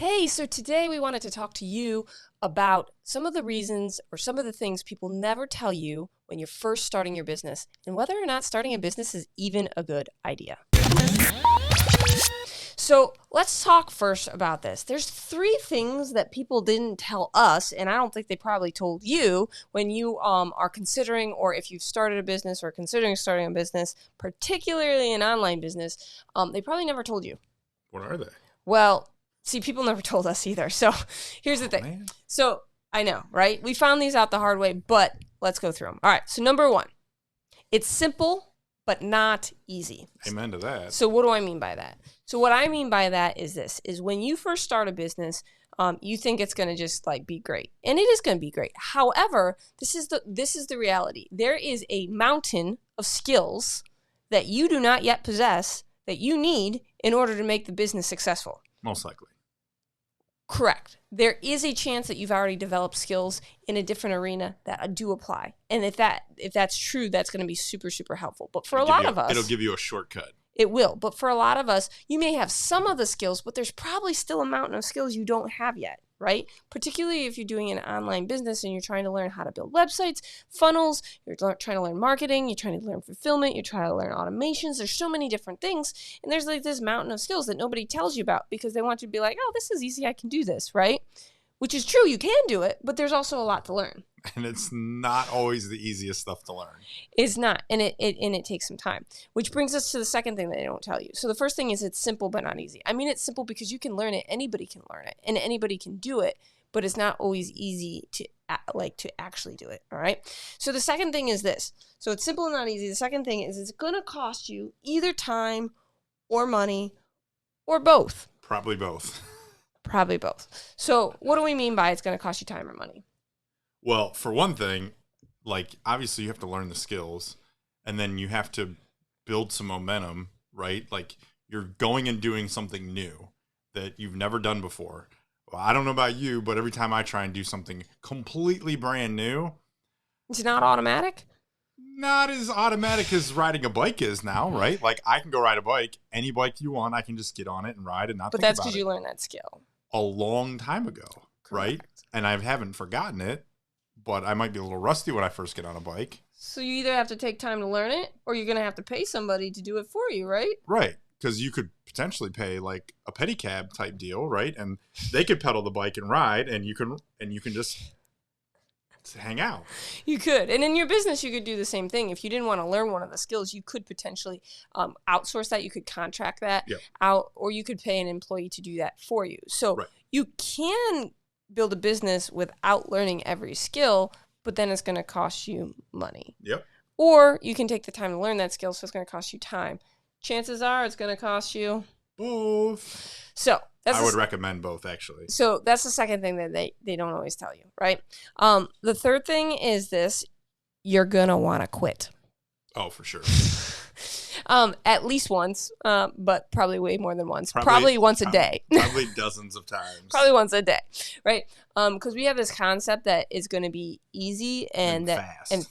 Hey, so today we wanted to talk to you about some of the reasons or some of the things people never tell you when you're first starting your business and whether or not starting a business is even a good idea. So let's talk first about this. There's 3 things that people didn't tell us, and I don't think they probably told you when you are considering, or if you've started a business or considering starting a business, particularly an online business, they probably never told you. What are they? Well, see, people never told us either. So here's the thing. Man. So I know, right? We found these out the hard way, but let's go through them. All right. So number 1, it's simple, but not easy. Amen to that. So what do I mean by that? So what I mean by that is this, is when you first start a business, you think it's going to just like be great, and it is going to be great. However, this is the reality. There is a mountain of skills that you do not yet possess that you need in order to make the business successful. Most likely. Correct. There is a chance that you've already developed skills in a different arena that do apply. And if that's true, that's going to be super, super helpful. But for a lot of us, it'll give you a shortcut. It will. But for a lot of us, you may have some of the skills, but there's probably still a mountain of skills you don't have yet, right? Particularly if you're doing an online business and you're trying to learn how to build websites, funnels, you're trying to learn marketing, you're trying to learn fulfillment, you're trying to learn automations. There's so many different things. And there's like this mountain of skills that nobody tells you about because they want you to be like, oh, this is easy. I can do this, right? Which is true. You can do it, but there's also a lot to learn. And it's not always the easiest stuff to learn. It's not, and it takes some time. Which brings us to the second thing that they don't tell you. So the first thing is it's simple but not easy. I mean, it's simple because you can learn it. Anybody can learn it, and anybody can do it. But it's not always easy to actually do it. All right. So the second thing is this. So it's simple and not easy. The second thing is it's going to cost you either time or money or both. Probably both. Probably both. So what do we mean by it's going to cost you time or money? Well, for one thing, like obviously you have to learn the skills, and then you have to build some momentum, right? Like you're going and doing something new that you've never done before. Well, I don't know about you, but every time I try and do something completely brand new, it's not automatic. Not as automatic as riding a bike is now, right? Like I can go ride a bike, any bike you want, I can just get on it and ride and not. But think that's about because you learned that skill a long time ago, right? Correct. And I haven't forgotten it, but I might be a little rusty when I first get on a bike. So you either have to take time to learn it, or you're going to have to pay somebody to do it for you, right? Right, because you could potentially pay like a pedicab type deal, right? And they could pedal the bike and ride, and you can just hang out. You could. And in your business, you could do the same thing. If you didn't want to learn one of the skills, you could potentially outsource that. You could contract that out, or you could pay an employee to do that for you. So you can build a business without learning every skill, but then it's going to cost you money. Yep. Or you can take the time to learn that skill, so it's going to cost you time. Chances are it's going to cost you both. So I would recommend both, actually. So that's the second thing that they don't always tell you, right? The third thing is this: you're going to want to quit. Oh, for sure. At least once, but probably way more than once. Probably once a day. Probably dozens of times. Probably once a day, right? Because we have this concept that is going to be easy and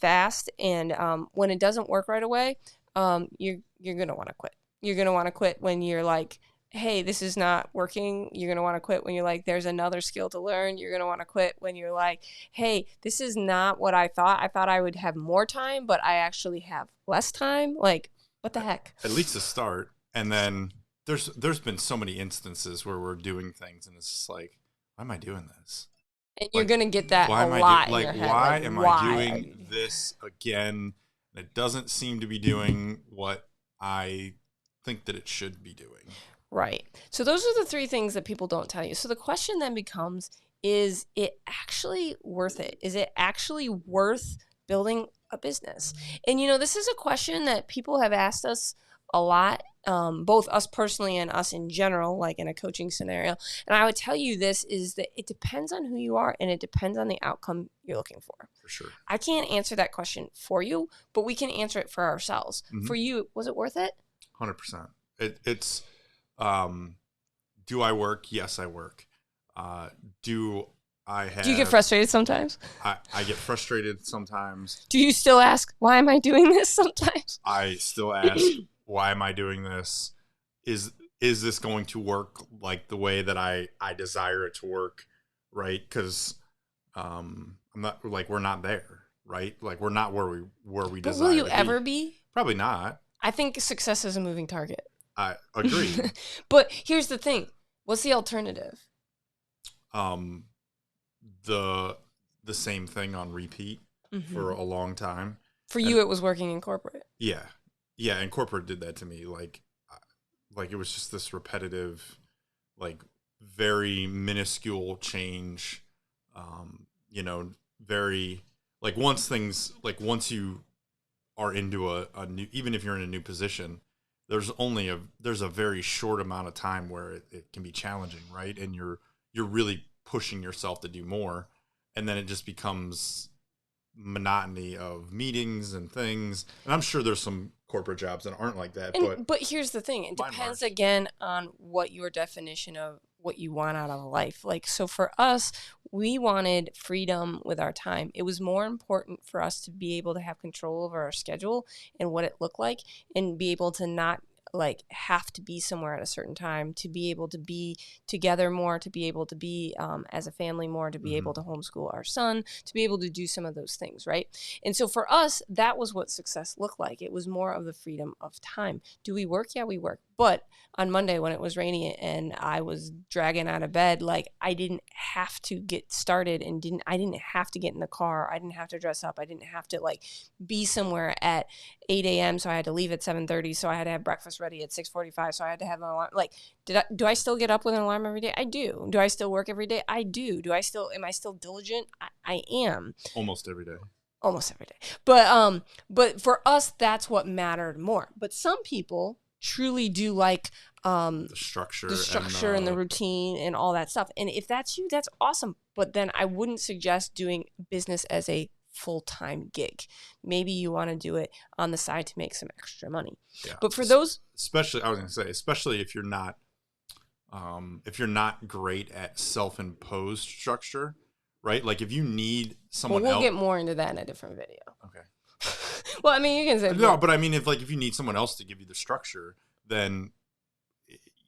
fast. And when it doesn't work right away, you're going to want to quit. You're going to want to quit when you're like, hey, this is not working. You're going to want to quit when you're like, there's another skill to learn. You're going to want to quit when you're like, hey, this is not what I thought. I thought I would have more time, but I actually have less time. Like, what the heck? At least to start. And then there's been so many instances where we're doing things and it's just like, why am I doing this? And you're going to get that a lot in your head. Why am I doing this again? And it doesn't seem to be doing what I think that it should be doing. Right. So those are the 3 things that people don't tell you. So the question then becomes, is it actually worth it? Is it actually worth building a business? And, this is a question that people have asked us a lot, both us personally and us in general, like in a coaching scenario. And I would tell you this is that it depends on who you are and it depends on the outcome you're looking for. For sure. I can't answer that question for you, but we can answer it for ourselves. Mm-hmm. For you, was it worth it? 100%. It's... do I work? Yes, I work. Do you get frustrated sometimes? I get frustrated sometimes. Do you still ask, why am I doing this sometimes? I still ask, why am I doing this? Is is this going to work like the way that I desire it to work, right? Because I'm not like, we're not there, right? Like, we're not where we But desire will you to ever be. be? Probably not. I think success is a moving target. I agree. But here's the thing. What's the alternative? The same thing on repeat for a long time. For you, it was working in corporate. Yeah. Yeah, and corporate did that to me. Like it was just this repetitive, like, very minuscule change. Very, like, once you are into a new, even if you're in a new position, there's a very short amount of time where it can be challenging, right? And you're really pushing yourself to do more, and then it just becomes monotony of meetings and things. And I'm sure there's some corporate jobs that aren't like that. But here's the thing. It depends again on what your definition of what you want out of life. Like, so for us, we wanted freedom with our time. It was more important for us to be able to have control over our schedule and what it looked like, and be able to not like have to be somewhere at a certain time, to be able to be together more, to be able to be as a family more, to be able to homeschool our son, to be able to do some of those things, right? And so for us, that was what success looked like. It was more of the freedom of time. Do we work? Yeah, we work. But on Monday when it was rainy and I was dragging out of bed, like, I didn't have to get started and I didn't have to get in the car. I didn't have to dress up. I didn't have to like be somewhere at 8 a.m. So I had to leave at 7:30. So I had to have breakfast ready at 6:45. So I had to have an alarm. Like, do I still get up with an alarm every day? I do. Do I still work every day? I do. Am I still diligent? I am. Almost every day. Almost every day. But for us, that's what mattered more. But some people truly do like the structure and the routine and all that stuff. And if that's you, that's awesome. But then I wouldn't suggest doing business as a full-time gig. Maybe you want to do it on the side to make some extra money. Yeah. But for those, especially if you're not great at self-imposed structure, right? Like, if you need someone we'll else, get more into that in a different video. Okay. Well, I mean, you can say no, but I mean, if you need someone else to give you the structure, then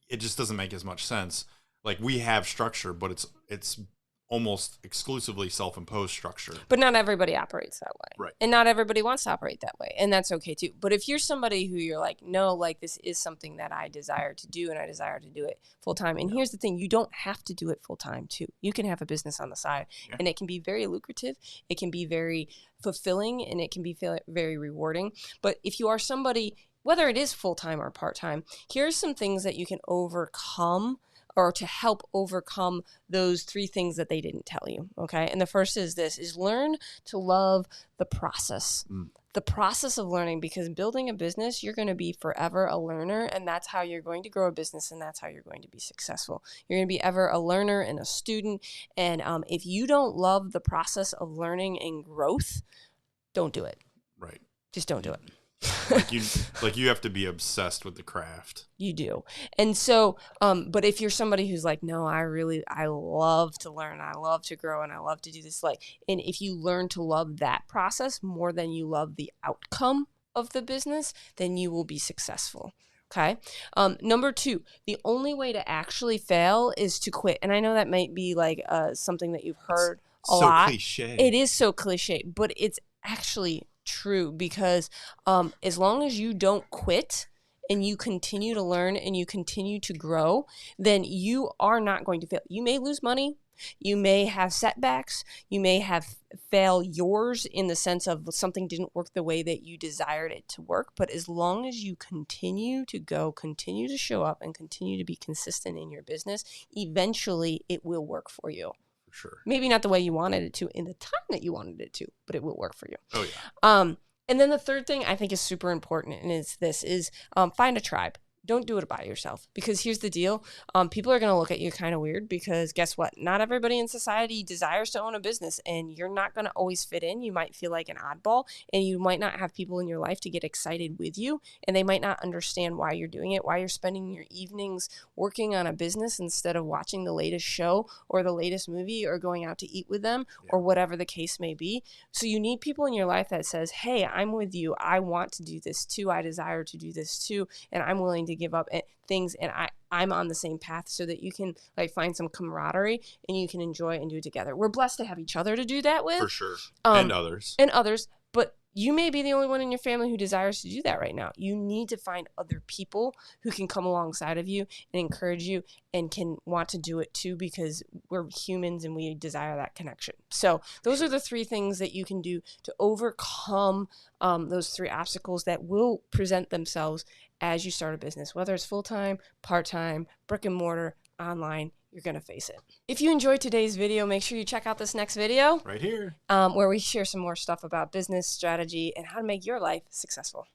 it just doesn't make as much sense. Like, we have structure, but it's almost exclusively self-imposed structure. But not everybody operates that way. Right. And not everybody wants to operate that way. And that's okay too. But if you're somebody who you're like, no, like, this is something that I desire to do and I desire to do it full time. And here's the thing, you don't have to do it full time too. You can have a business on the side and it can be very lucrative. It can be very fulfilling and it can be very rewarding. But if you are somebody, whether it is full time or part time, here's some things that you can overcome or to help overcome those three things that they didn't tell you, okay? And the first is learn to love the process. The process of learning, because building a business, you're going to be forever a learner, and that's how you're going to grow a business, and that's how you're going to be successful. You're going to be ever a learner and a student, and if you don't love the process of learning and growth, don't do it. Right. Just don't do it. you have to be obsessed with the craft. You do. And so, but if you're somebody who's like, no, I love to learn, I love to grow, and I love to do this, like, and if you learn to love that process more than you love the outcome of the business, then you will be successful. Okay. Number 2, the only way to actually fail is to quit. And I know that might be like something that you've heard a lot. Cliche. It is so cliche, but it's actually true, because as long as you don't quit and you continue to learn and you continue to grow, then you are not going to fail. You may lose money, you may have setbacks, you may have failures in the sense of something didn't work the way that you desired it to work, but as long as you continue to go, continue to show up, and continue to be consistent in your business, eventually it will work for you. Sure. Maybe not the way you wanted it to in the time that you wanted it to, but it will work for you. Oh yeah. And then the third thing I think is super important, and is find a tribe. Don't do it by yourself, because here's the deal. People are going to look at you kind of weird, because guess what? Not everybody in society desires to own a business, and you're not going to always fit in. You might feel like an oddball, and you might not have people in your life to get excited with you, and they might not understand why you're doing it, why you're spending your evenings working on a business instead of watching the latest show or the latest movie or going out to eat with them or whatever the case may be. So you need people in your life that says, hey, I'm with you. I want to do this too. I desire to do this too, and I'm willing to give up things, and I'm on the same path, so that you can like find some camaraderie and you can enjoy and do it together. We're blessed to have each other to do that with. For sure. And others. But you may be the only one in your family who desires to do that right now. You need to find other people who can come alongside of you and encourage you and can want to do it too, because we're humans and we desire that connection. So those are the 3 things that you can do to overcome those 3 obstacles that will present themselves as you start a business, whether it's full-time, part-time, brick and mortar, online. You're going to face it. If you enjoyed today's video, make sure you check out this next video right here, where we share some more stuff about business strategy and how to make your life successful.